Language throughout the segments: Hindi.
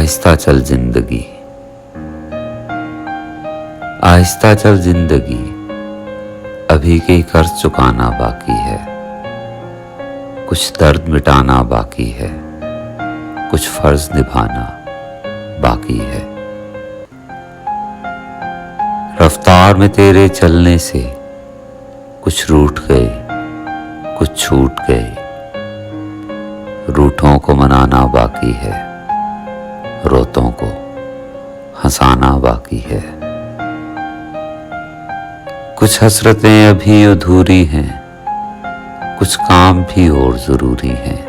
आहिस्ता चल जिंदगी, आहिस्ता चल जिंदगी, अभी के कर्ज चुकाना बाकी है। कुछ दर्द मिटाना बाकी है, कुछ फर्ज निभाना बाकी है। रफ्तार में तेरे चलने से कुछ रूठ गए, कुछ छूट गए। रूठों को मनाना बाकी है, रोतों को हंसाना बाकी है। कुछ हसरतें अभी अधूरी हैं, कुछ काम भी और जरूरी हैं।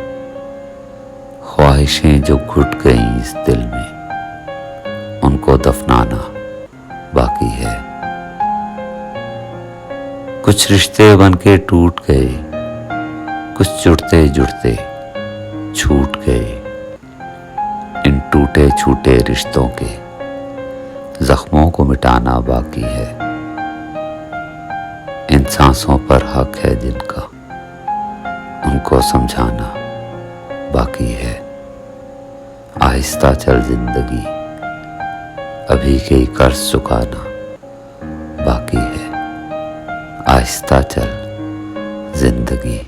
ख्वाहिशें जो घुट गईं इस दिल में, उनको दफनाना बाकी है। कुछ रिश्ते बनके टूट गए, कुछ जुड़ते जुड़ते छूट गए। इन टूटे छूटे रिश्तों के जख्मों को मिटाना बाकी है। इन सांसों पर हक है जिनका, उनको समझाना बाकी है। आहिस्ता चल जिंदगी, अभी के कर्ज चुकाना बाकी है। आहिस्ता चल जिंदगी।